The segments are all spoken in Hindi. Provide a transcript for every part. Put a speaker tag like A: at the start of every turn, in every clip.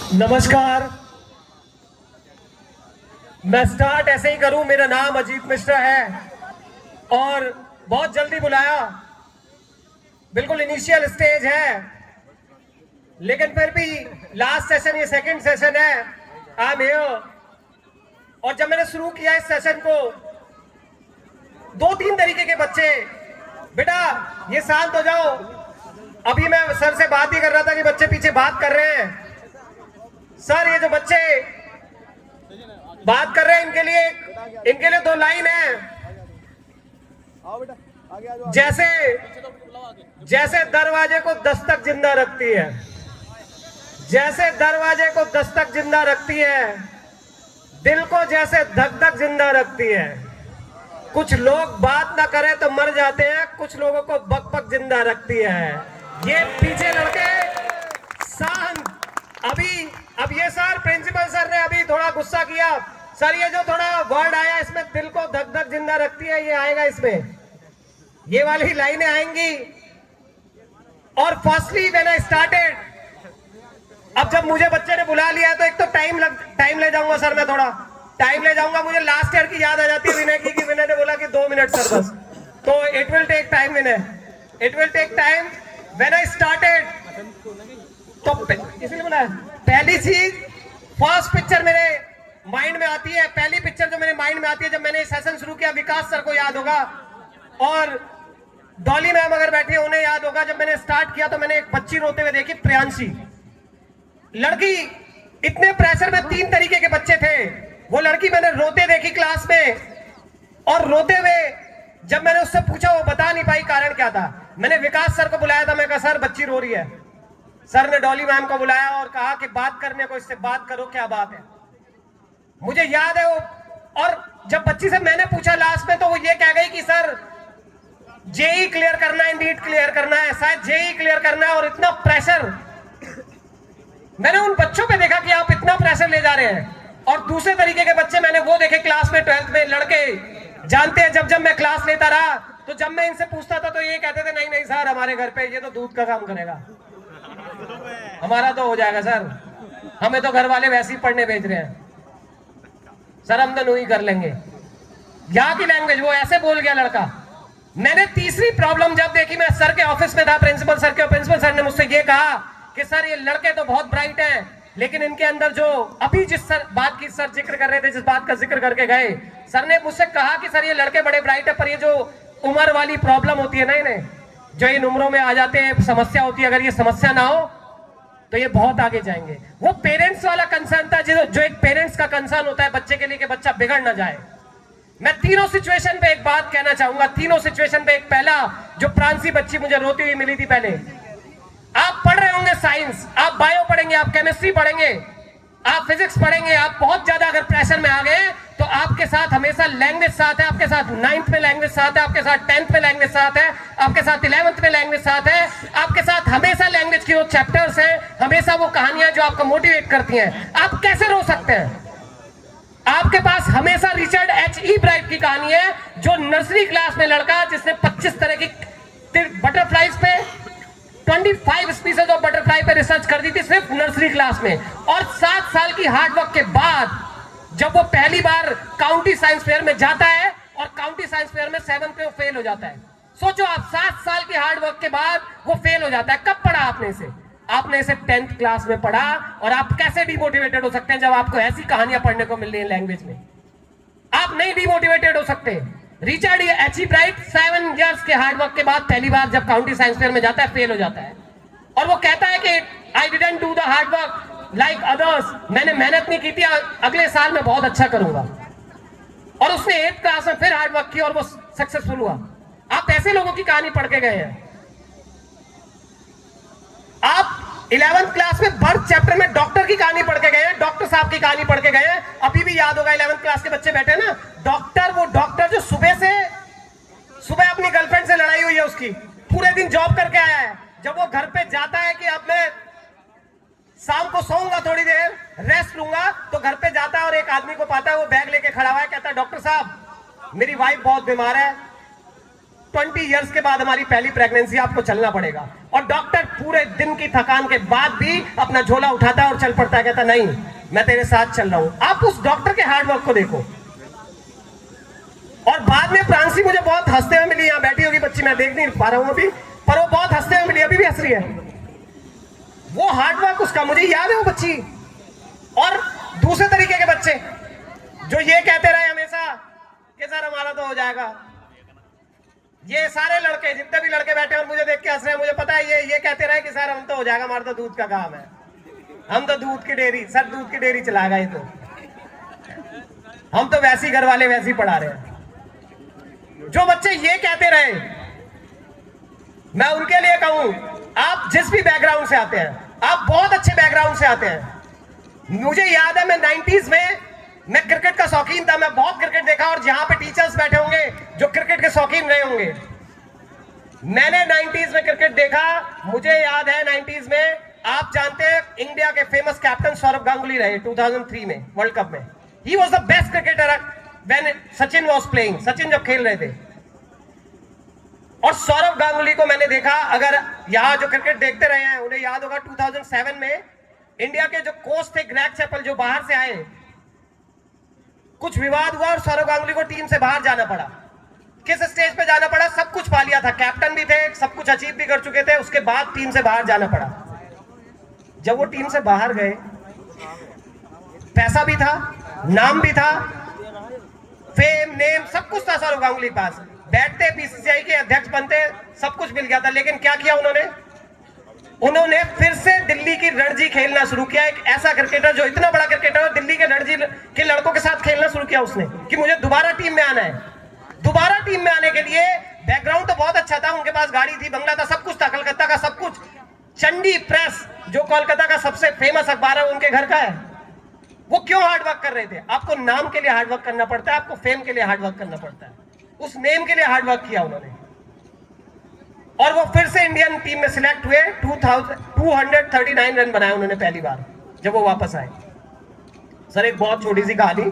A: नमस्कार। मैं स्टार्ट ऐसे ही करूं। मेरा नाम अजीत मिश्रा है और बहुत जल्दी बुलाया, बिल्कुल इनिशियल स्टेज है, लेकिन फिर भी लास्ट सेशन, ये सेकंड सेशन है, आई एम हियर। और जब मैंने शुरू किया इस सेशन को, दो तीन तरीके के बच्चे, बेटा ये शांत हो जाओ, अभी मैं सर से बात ही कर रहा था कि बच्चे पीछे बात कर रहे हैं। सर ये जो बच्चे बात कर रहे हैं इनके लिए दो लाइन है। जैसे जैसे दरवाजे को दस्तक जिंदा रखती है, जैसे दरवाजे को दस्तक जिंदा रखती है, दिल को जैसे धक धक जिंदा रखती है। कुछ लोग बात ना करें तो मर जाते हैं, कुछ लोगों को बक बक जिंदा रखती है। ये पीछे लड़के शांत। अब ये सर, प्रिंसिपल सर ने अभी थोड़ा गुस्सा किया। सर ये जो थोड़ा वर्ड आया इसमें, दिल को धक धक जिंदा रखती है, ये आएगा इसमें, ये वाली लाइनें आएंगी। और फर्स्टली व्हेन आई स्टार्टेड, अब जब मुझे बच्चे ने बुला लिया है तो एक तो टाइम ले जाऊंगा सर, मैं थोड़ा टाइम ले जाऊंगा। मुझे लास्ट ईयर की याद आ जाती है विनय की, विनय ने बोला कि 2 मिनट सर बस, तो it will take time Vinay, it will take time. When I started तो इसलिए बोला, पहली चीज, फर्स्ट पिक्चर मेरे माइंड में आती है, पहली पिक्चर जो मेरे माइंड में आती है जब मैंने सेशन शुरू किया, विकास सर को याद होगा और डॉली मैम अगर बैठी है उन्हें याद होगा। जब मैंने स्टार्ट किया तो मैंने एक बच्ची रोते हुए देखी, प्रियांशी लड़की। इतने प्रेशर में 3 तरीके के बच्चे थे। वो लड़की मैंने रोते देखी क्लास में, और रोते हुए जब मैंने उससे पूछा वो बता नहीं पाई कारण क्या था। मैंने विकास सर को बुलाया था, मैं कहा सर बच्ची रो रही है। सर ने डॉली मैम को बुलाया और कहा कि बात करने को इससे बात करो, क्या बात है। मुझे याद है वो, और जब बच्ची से मैंने पूछा लास्ट में तो वो ये कह गई कि सर जेई क्लियर करना है, नीट क्लियर करना है, शायद जेई क्लियर करना है। और इतना प्रेशर मैंने उन बच्चों पे देखा कि आप इतना प्रेशर ले जा रहे हैं। और दूसरे तरीके के बच्चे मैंने वो देखे क्लास में, 12th में लड़के जानते हैं, जब मैं क्लास लेता रहा तो जब मैं इनसे पूछता था तो ये कहते थे नहीं नहीं सर हमारे घर पे ये तो दूध का काम करेगा, हमारा तो हो जाएगा सर, हमें तो घर वाले वैसे ही पढ़ने भेज रहे हैं सर, हम तो नहीं कर लेंगे। यहाँ की लैंग्वेज, वो ऐसे बोल गया लड़का। मैंने तीसरी प्रॉब्लम जब देखी, मैं सर के ऑफिस में था, प्रिंसिपल सर के, और प्रिंसिपल सर ने मुझसे ये कहा कि सर ये लड़के तो बहुत ब्राइट हैं, लेकिन इनके अंदर जो अभी जिस बात की सर जिक्र कर रहे थे, जिस बात का जिक्र करके गए, सर ने मुझसे कहा कि सर ये लड़के बड़े ब्राइट है, पर ये जो उम्र वाली प्रॉब्लम होती है ना इन्हें, जो इन उम्रों में आ जाते हैं, समस्या होती है, अगर ये समस्या ना हो तो ये बहुत आगे जाएंगे। वो पेरेंट्स वाला कंसर्न था, जो एक पेरेंट्स का कंसर्न होता है बच्चे के लिए कि बच्चा बिगड़ ना जाए। मैं तीनों सिचुएशन पे एक बात कहना चाहूंगा, तीनों सिचुएशन पे। एक पहला, जो प्रांसी बच्ची मुझे रोती हुई मिली थी पहले, आप पढ़ रहे होंगे साइंस, आप बायो पढ़ेंगे, आप केमिस्ट्री पढ़ेंगे, आप फिजिक्स पढ़ेंगे, आप बहुत ज्यादा अगर प्रेशर में आ गए तो आपके साथ हमेशा लैंग्वेज साथ है, आपके साथ 9th में लैंग्वेज साथ है, आपके साथ 10th में लैंग्वेज साथ है, आपके साथ 11th में लैंग्वेज साथ है, आपके साथ हमेशा लैंग्वेज की वो चैप्टर्स हैं, हमेशा वो कहानियां जो आपको मोटिवेट करती हैं। आप कैसे रो सकते हैं? आपके पास हमेशा रिचर्ड H.E. ब्राइट की कहानी है, जो नर्सरी क्लास में लड़का जिसने 25 तरह की बटरफ्लाईज पे, 25 स्पीसीज ऑफ बटरफ्लाई पे रिसर्च कर दी थी सिर्फ नर्सरी क्लास में। और 7 साल की हार्डवर्क के बाद जब वो पहली बार काउंटी साइंस फेयर में जाता है, और काउंटी साइंस फेयर में 7th में वो फेल हो जाता है। सोचो आप, 7 साल की हार्डवर्क के बाद वो फेल हो जाता है। कब पढ़ा आपने इसे? आपने इसे 10th क्लास में पढ़ा। और आप कैसे डिमोटिवेटेड हो सकते हैं जब आपको ऐसी कहानियां पढ़ने को मिल रही है लैंग्वेज में? आप नहीं डिमोटिवेटेड हो सकते। Richard H.E. ब्राइट 7 इयर्स के हार्डवर्क के बाद पहली बार जब काउंटी साइंस फेयर में जाता है, फेल हो जाता है, और वो कहता है कि I didn't do the hard work like others, मैंने मेहनत नहीं की थी, अगले साल मैं बहुत अच्छा करूंगा। और उसने 8th क्लास में फिर हार्डवर्क की और वो सक्सेसफुल हुआ। आप ऐसे लोगों की कहानी पढ़ के गए हैं। आप 11th क्लास में बर्थ चैप्टर में डॉक्टर की कहानी पढ़ के गए हैं, डॉक्टर साहब की कहानी पढ़ के गए हैं। अभी भी याद होगा 11th क्लास के बच्चे बैठे ना, डॉक्टर, वो डॉक्टर जो सुबह अपनी गर्लफ्रेंड से लड़ाई हुई है उसकी, पूरे दिन जॉब करके आया है, जब वो घर पे जाता है कि अब मैं शाम को सोऊंगा, थोड़ी देर रेस्ट लूंगा, तो घर पे जाता है और एक आदमी को पाता है, वो बैग लेके खड़ा हुआ है, कहता है डॉक्टर साहब मेरी वाइफ बहुत बीमार है, 20 इयर्स के बाद हमारी पहली प्रेगनेंसी, आपको चलना पड़ेगा। और डॉक्टर पूरे दिन की थकान के बाद भी अपना झोला उठाता है और चल पड़ता है, कहता नहीं मैं तेरे साथ चल रहा हूं। आप उस डॉक्टर के हार्डवर्क को देखो। और बाद में प्रांसी मुझे बहुत हंसते हुए मिली, यहां बैठी होगी बच्ची, मैं देख नहीं पा रहा हूं अभी, पर वो बहुत हंसते हुए मिली, अभी भी हंस रही है। वो हार्डवर्क उसका, मुझे याद है वो बच्ची। और दूसरे तरीके के बच्चे जो ये कहते रहे हमेशा कि सर हमारा तो हो जाएगा। ये सारे लड़के, जितने भी लड़के बैठे और मुझे देख के हंस रहे हैं, मुझे पता है ये कहते रहे कि सर हम तो हो जाएगा, हमारा तो दूध का काम है, हम तो दूध की डेयरी, सर दूध की डेयरी चला गए, तो हम तो वैसी घर वाले वैसी पढ़ा रहे हैं। जो बच्चे ये कहते रहे, मैं उनके लिए कहूं, आप जिस भी बैकग्राउंड से आते हैं, आप बहुत अच्छे बैकग्राउंड से आते हैं। मुझे याद है मैं 90s में मैं क्रिकेट का शौकीन था, मैं बहुत क्रिकेट देखा, और जहां पे टीचर्स बैठे होंगे जो क्रिकेट के शौकीन रहे होंगे, मैंने 90s में क्रिकेट देखा। मुझे याद है 90s में, आप जानते हैं इंडिया के फेमस कैप्टन सौरव गांगुली रहे 2003 में वर्ल्ड कप में। He was the best cricketer when Sachin was playing, Sachin जब खेल रहे थे। और सौरव गांगुली को मैंने देखा, अगर यहां जो क्रिकेट देखते रहे हैं उन्हें याद होगा 2007 में इंडिया के जो कोच थे ग्रेग चैपल, जो बाहर से आए, कुछ विवाद हुआ और सौरव गांगुली को टीम से बाहर जाना पड़ा। किस स्टेज पे जाना पड़ा? सब कुछ पा लिया था, कैप्टन भी थे, सब कुछ अचीव भी कर चुके थे, उसके बाद टीम से बाहर जाना पड़ा। जब वो टीम से बाहर गए, पैसा भी था, नाम भी था, फेम नेम सब कुछ था सौरव गांगुली के पास, बैठते बीसीसीआई के अध्यक्ष बनते, सब कुछ मिल गया था। लेकिन क्या किया उन्होंने फिर से दिल्ली की रणजी खेलना शुरू किया। एक ऐसा क्रिकेटर जो इतना बड़ा क्रिकेटर है, दिल्ली के रणजी के लड़कों के साथ खेलना शुरू किया उसने, कि मुझे दोबारा टीम में आना है। दोबारा टीम में आने के लिए बैकग्राउंड तो बहुत अच्छा था, उनके पास गाड़ी थी, बंगला था, सब कुछ था, कलकत्ता का सब कुछ। चंडी प्रेस जो कोलकाता का सबसे फेमस अखबार है, उनके घर का है। वो क्यों हार्डवर्क कर रहे थे? आपको नाम के लिए हार्डवर्क करना पड़ता है, आपको फेम के लिए हार्डवर्क करना पड़ता है। उस नेम के लिए हार्डवर्क किया उन्होंने, और वो फिर से इंडियन टीम में सिलेक्ट हुए। 239 रन बनाए उन्होंने पहली बार जब वो वापस आए। सर एक बहुत छोटी सी कहानी,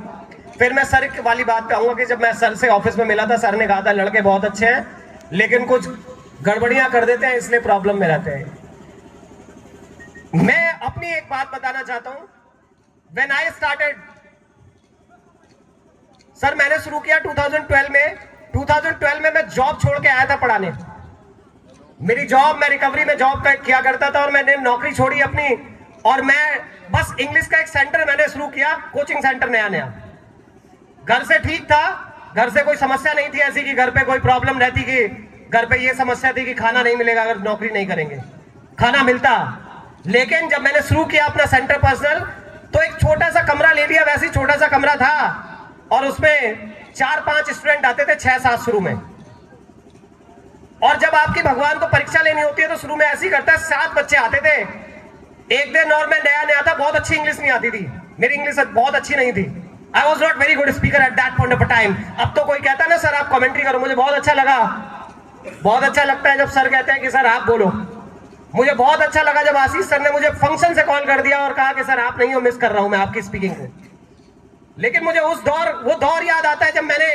A: फिर मैं सर वाली बात पे आऊंगा कि जब मैं सर से ऑफिस में मिला था, सर ने कहा था लड़के बहुत अच्छे हैं लेकिन कुछ गड़बड़ियां कर देते हैं, इसलिए प्रॉब्लम में रहते हैं। मैं अपनी एक बात बताना चाहता हूं। व्हेन आई स्टार्टेड, सर मैंने शुरू किया 2012 में। 2012 में मैं जॉब छोड़ के आया था पढ़ाने। मेरी जॉब, मैं रिकवरी में जॉब किया करता था, और मैंने नौकरी छोड़ी अपनी, और मैं बस इंग्लिश का एक सेंटर मैंने शुरू किया, कोचिंग सेंटर नया नया। घर से ठीक था, घर से कोई समस्या नहीं थी ऐसी कि घर पे कोई प्रॉब्लम रहती, कि घर पे ये समस्या थी कि खाना नहीं मिलेगा अगर नौकरी नहीं करेंगे। खाना मिलता। लेकिन जब मैंने शुरू किया अपना सेंटर पर्सनल, तो एक छोटा सा कमरा ले लिया, वैसे छोटा सा कमरा था, और उसमें 4-5 स्टूडेंट आते थे, 6-7 शुरू में। और जब आपकी भगवान को परीक्षा लेनी होती है तो शुरू में ऐसे ही करता है, 7 बच्चे आते थे। एक दिन और मैं नया था, बहुत अच्छी इंग्लिश नहीं आती थी, मेरी इंग्लिश बहुत अच्छी नहीं थी। I was not very good speaker at that point of time. अब तो कोई कहता है ना सर आप कमेंट्री करो, मुझे बहुत अच्छा लगा, बहुत अच्छा लगता है जब सर कहते हैं कि सर आप बोलो। मुझे बहुत अच्छा लगा जब आशीष सर ने मुझे फंक्शन से कॉल कर दिया और कहा कि सर आप नहीं हो, मिस कर रहा हूं मैं आपकी स्पीकिंग को। लेकिन मुझे वो दौर याद आता है जब मैंने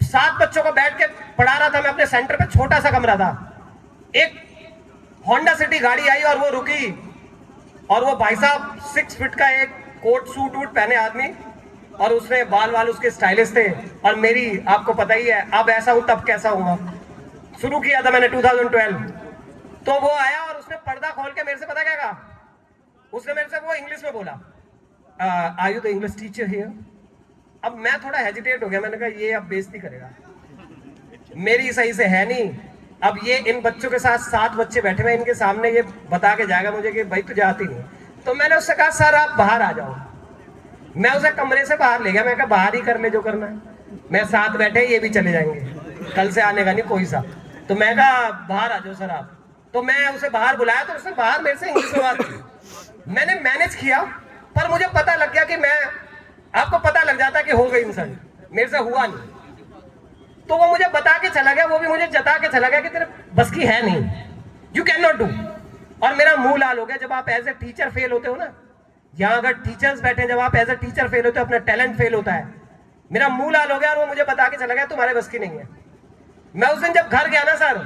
A: 7 बच्चों को बैठ के पढ़ा रहा था। मैं अपने सेंटर पे, छोटा सा कमरा था, एक होंडा सिटी गाड़ी आई और वो रुकी, और वो भाई साहब 6 फीट का एक कोट सूट वूट पहने आदमी, और उसने बाल उसके स्टाइलिश थे, और मेरी आपको पता ही है अब ऐसा हूं तब कैसा हूँ। शुरू किया था मैंने 2012। तो वो आया और उसने पर्दा खोल के मेरे से पता क्या कहा? उसने मेरे से वो इंग्लिश में बोला, are you the English teacher here? अब मैं थोड़ा हेजिटेट हो गया, मैंने कहा ये अब बेइज्जती करेगा, मेरी सही से है नहीं। अब ये इन बच्चों के साथ 7 बच्चे बैठे हुए, इनके सामने ये बता के जाएगा मुझे कि भाई तुझे आती नहीं। तो मैंने उससे कहा सर आप बाहर आ जाओ। मैं उसे कमरे से बाहर ले गया, मैं कहा बाहर ही कर ले जो करना है, मैं साथ बैठे ये भी चले जाएंगे, कल से आने का नहीं कोई सा। तो मैं कहा बाहर आ जाओ सर आप। तो मैं उसे बाहर बुलाया, तो उसने बाहर मेरे से इंग्लिश में बात की। मैंने मैनेज किया, पर मुझे पता लग गया कि आपको पता लग जाता कि हो गई इंसान, मेरे से हुआ नहीं। तो वो मुझे बता के चला गया, वो भी मुझे जता के चला गया कि तेरे बस की है नहीं, यू कैन नॉट डू। और मेरा मुंह लाल हो गया। जब आप एज ए टीचर फेल होते हो ना, यहाँ अगर टीचर्स बैठे, जब आप एज ए टीचर फेल होते हो, अपना टैलेंट फेल होता है। मेरा मुंह लाल हो गया और वो मुझे बता के चला गया तुम्हारे बस की नहीं है। मैं उस दिन जब घर गया ना सर,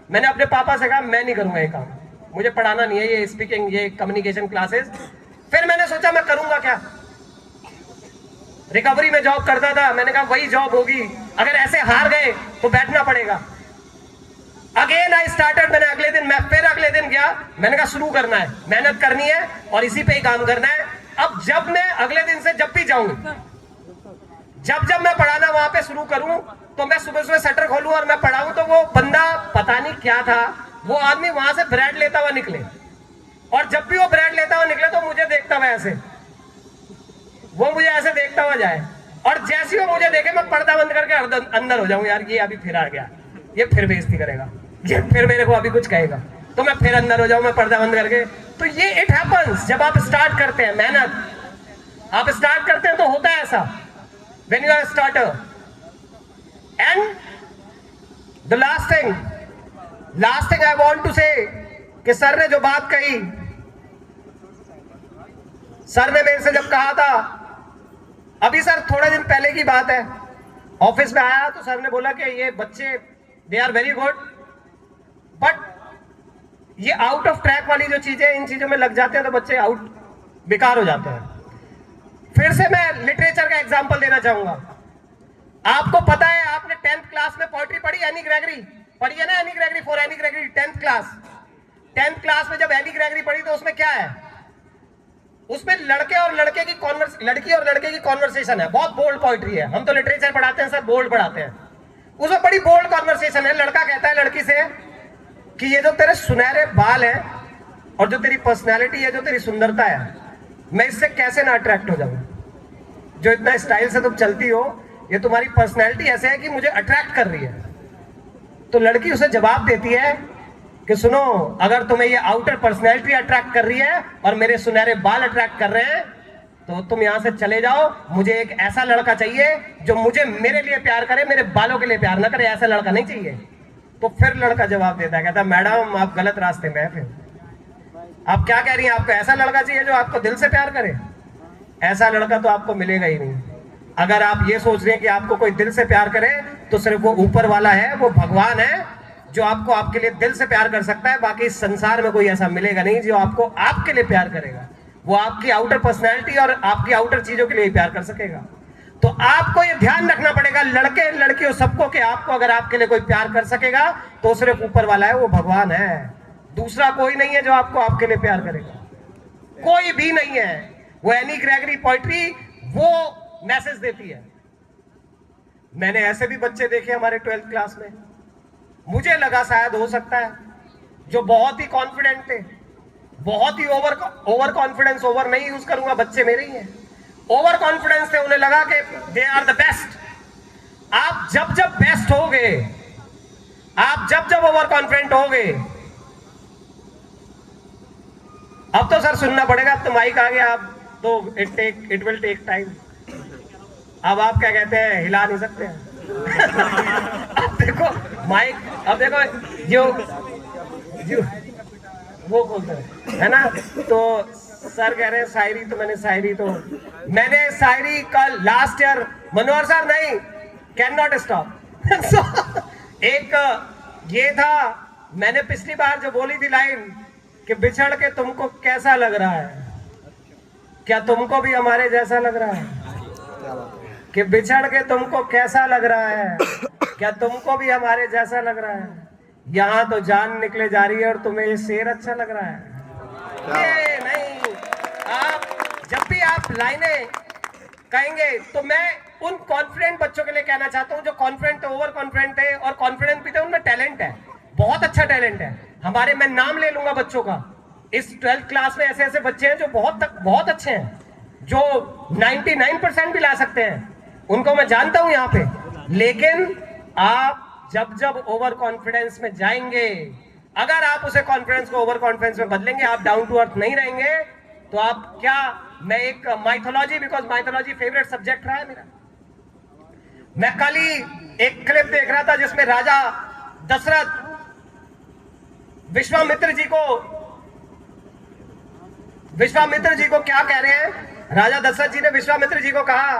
A: मैंने अपने पापा से कहा मैं नहीं करूंगा ये काम, मुझे पढ़ाना नहीं है ये स्पीकिंग, ये कम्युनिकेशन क्लासेस। फिर मैंने सोचा मैं करूंगा क्या, रिकवरी में जॉब करता था, मैंने कहा वही जॉब होगी, अगर ऐसे हार गए तो बैठना पड़ेगा। अगेन आई स्टार्टेड, मैंने अगले दिन गया, मैंने कहा शुरू करना है, मेहनत करनी है और इसी पे ही काम करना है। अब जब मैं अगले दिन से जब भी जाऊं, जब मैं पढ़ाना वहां पे शुरू करूं, तो मैं सुबह सुबह शटर खोलूं और मैं पढ़ाऊं, तो वो बंदा पता नहीं क्या था, वो आदमी वहां से ब्रेड लेता हुआ निकले, और जब भी वो ब्रेड लेता हुआ निकले तो मुझे देखता हुआ ऐसे, वो मुझे ऐसे देखता हुआ जाए, और जैसे वो मुझे देखे मैं पर्दा बंद करके अंदर हो जाऊं, यार ये अभी फिर आ गया, ये फिर बेइज्जती करेगा, ये फिर मेरे को अभी कुछ कहेगा, तो मैं फिर अंदर हो जाऊं, मैं पर्दा बंद करके। तो ये इट हैपेंस, जब आप स्टार्ट करते हैं, मेहनत आप स्टार्ट करते हैं तो होता है ऐसा, when you are starter. And the last thing I want to say, कि सर ने जो बात कही, सर ने मेरे से जब कहा था, अभी सर थोड़े दिन पहले की बात है, ऑफिस में आया तो सर ने बोला कि ये बच्चे they are very good, but ये आउट ऑफ ट्रैक वाली जो चीजें, इन चीजों में लग जाते हैं तो बच्चे बेकार हो जाते हैं। फिर से मैं लिटरेचर का एग्जांपल देना चाहूंगा। आपको पता है, आपने 10th क्लास में पोएट्री पढ़ी, एनी ग्रेगरी पढ़ी है ना, any Gregory, for any Gregory, 10th class में जब एनी ग्रेगरी पढ़ी तो उसमें क्या है, उसमें लड़की और लड़के की कॉन्वर्सेशन है, बहुत बोल्ड पोएट्री है। हम तो लिटरेचर पढ़ाते हैं सर, बोल्ड पढ़ाते हैं, उसमें बड़ी बोल्ड कॉन्वर्सेशन है। लड़का कहता है लड़की से कि ये जो तेरे सुनहरे बाल है और जो तेरी पर्सनैलिटी है, जो तेरी सुंदरता है, मैं इससे कैसे ना अट्रैक्ट हो जाऊं, जो इतना स्टाइल से तुम चलती हो, ये तुम्हारी पर्सनैलिटी ऐसे है कि मुझे अट्रैक्ट कर रही है। तो लड़की उसे जवाब देती है कि सुनो, अगर तुम्हें ये आउटर पर्सनैलिटी अट्रैक्ट कर रही है और मेरे सुनहरे बाल अट्रैक्ट कर रहे हैं, तो तुम यहां से चले जाओ, मुझे एक ऐसा लड़का चाहिए जो मुझे मेरे लिए प्यार करे, मेरे बालों के लिए प्यार ना करे, ऐसा लड़का नहीं चाहिए। तो फिर लड़का जवाब देता है, कहता है मैडम आप गलत रास्ते में हैं, फिर आप क्या कह रही हैं, आपको ऐसा लड़का चाहिए जो आपको दिल से प्यार करे? ऐसा लड़का तो आपको मिलेगा ही नहीं। अगर आप ये सोच रहे हैं कि आपको कोई दिल से प्यार करे, तो सिर्फ वो ऊपर वाला है, वो भगवान है जो आपको आपके लिए दिल से प्यार कर सकता है। बाकी इस संसार में कोई ऐसा मिलेगा नहीं जो आपको आपके लिए प्यार करेगा। वो आपकी आउटर पर्सनैलिटी और आपकी आउटर चीजों के लिए प्यार कर सकेगा। तो आपको ये ध्यान रखना पड़ेगा, लड़के लड़कियों सबको, कि आपको अगर आपके लिए कोई प्यार कर सकेगा तो सिर्फ ऊपर वाला है, वो भगवान है, दूसरा कोई नहीं है जो आपको आपके लिए प्यार करेगा, कोई भी नहीं है। वो एनी ग्रेगरी पोएट्री वो मैसेज देती है। मैंने ऐसे भी बच्चे देखे हमारे 12th क्लास में, मुझे लगा शायद हो सकता है, जो बहुत ही कॉन्फिडेंट थे, बहुत ही ओवर कॉन्फिडेंस, ओवर नहीं यूज करूंगा, बच्चे मेरे ही हैं, ओवर कॉन्फिडेंस थे, उन्हें लगा कि दे आर द बेस्ट। आप जब जब बेस्ट होगे, आप जब जब ओवर कॉन्फिडेंट होगे, अब तो सर सुनना पड़ेगा, अब तो माइक आ गया, अब तो इट विल टेक टाइम। अब आप क्या कहते हैं, हिला नहीं सकते अब देखो माइक, अब देखो जो वो बोलते हैं, है ना। तो सर कह रहे हैं शायरी, तो मैंने शायरी कल लास्ट ईयर, मनोहर सर नहीं, कैन नॉट स्टॉप एक ये था, मैंने पिछली बार जो बोली थी लाइन कि बिछड़ के तुमको कैसा लग रहा है, क्या तुमको भी हमारे जैसा लग रहा है, कि बिछड़ के तुमको कैसा लग रहा है, क्या तुमको भी हमारे जैसा लग रहा है, यहाँ तो जान निकले जा रही है और तुम्हें ये शेर अच्छा लग रहा है। ये नहीं, आप जब भी आप लाइनें कहेंगे तो मैं उन कॉन्फिडेंट बच्चों के लिए कहना चाहता हूं जो कॉन्फिडेंट, ओवर कॉन्फिडेंट है और कॉन्फिडेंट भी थे, उनमें टैलेंट है, बहुत अच्छा टैलेंट है हमारे। मैं नाम ले लूंगा बच्चों का, इस 12th क्लास में ऐसे ऐसे बच्चे हैं जो बहुत अच्छे हैं, जो 99% भी ला सकते हैं, उनको मैं जानता हूं यहाँ पे। लेकिन आप जब जब ओवर कॉन्फिडेंस में जाएंगे, अगर आप उसे कॉन्फिडेंस को ओवर कॉन्फिडेंस में बदलेंगे, आप डाउन टू अर्थ नहीं रहेंगे, तो आप क्या, मैं एक mythology, because mythology favourite subject रहा है मेरा, मैं कल ही एक क्लिप देख रहा था जिसमें राजा दशरथ विश्वामित्र जी को क्या कह रहे हैं, राजा दशरथ जी ने विश्वामित्र जी को कहा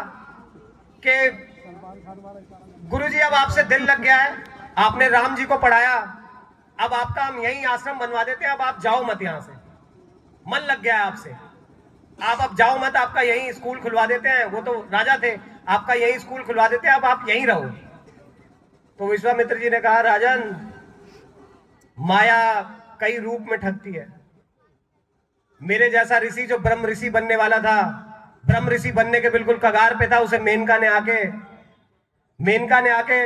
A: कि गुरुजी अब आपसे दिल लग गया है, आपने राम जी को पढ़ाया, अब आपका हम यही आश्रम बनवा देते हैं, अब आप जाओ मत यहां से, मन लग गया है आपसे, आप अब जाओ मत, आपका यही स्कूल खुलवा देते हैं, वो तो राजा थे, आपका यही स्कूल खुलवा देते हैं, अब आप यहीं रहो। तो विश्वामित्र जी ने कहा, राजन, माया कई रूप में ठगती है। मेरे जैसा ऋषि जो ब्रह्म ऋषि बनने वाला था, ब्रह्म ऋषि बनने के बिल्कुल कगार पे था, उसे मेनका ने आके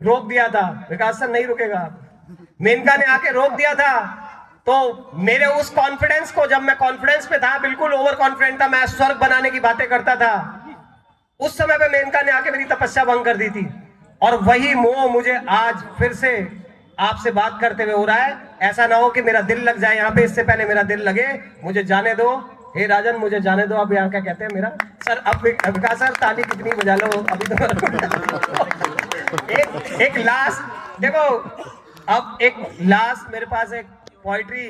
A: रोक दिया था। विकास सर नहीं रुकेगा, मेनका ने आके रोक दिया था। तो मेरे उस कॉन्फिडेंस को, जब मैं कॉन्फिडेंस पे था, बिल्कुल ओवर कॉन्फिडेंट था, मैं स्वर्ग बनाने की बातें करता था, उस समय पे मेनका ने आके मेरी तपस्या भंग कर दी थी। और वही मोह मुझे आज फिर से आपसे बात करते हुए हो रहा है। ऐसा ना हो कि मेरा दिल लग जाए यहाँ पे, इससे पहले मेरा दिल लगे, मुझे जाने दो। हे राजन, मुझे जाने दो। अब यहाँ क्या कहते हैं मेरा सर, अब विकास सर ताली कितनी बजा लो अभी तो। एक लास्ट देखो, अब एक लास्ट मेरे पास एक पोइट्री।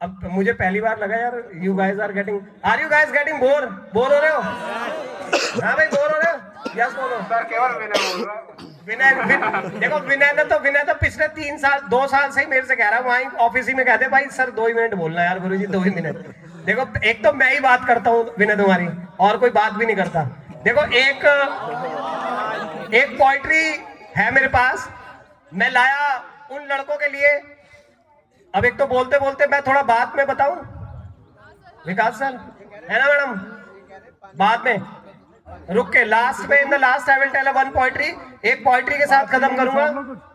A: अब मुझे पहली बार लगा यार, you guys are getting bore हो रहे हो? हाँ भाई, बोर हो रहे हो? यस बोलो
B: सर, केवल विनय बोल रहा है।
A: देखो विनय तो पिछले 2 साल से ही मेरे से कह रहा है, वहीं ऑफिस ही में कहते भाई सर 2 ही मिनट बोलना यार गुरुजी, 2 ही मिनट। देखो, एक तो मैं ही बात करता हूँ विनय तुम्हारी, और कोई बात भी नहीं करता। देखो, एक पोइट्री है मेरे पास, मैं लाया उन लड़कों के लिए। अब एक तो बोलते बोलते मैं थोड़ा बाद में बताऊं, विकास सर है ना मैडम, बाद में रुक के लास्ट में, in the last I will tell one poetry. एक पोइट्री के साथ खत्म करूंगा,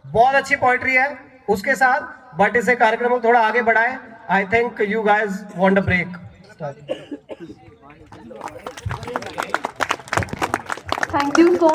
A: बहुत अच्छी पोइट्री है उसके साथ, बट इसे कार्यक्रम को थोड़ा आगे बढ़ाए। I think you guys want a break.
C: Thank you so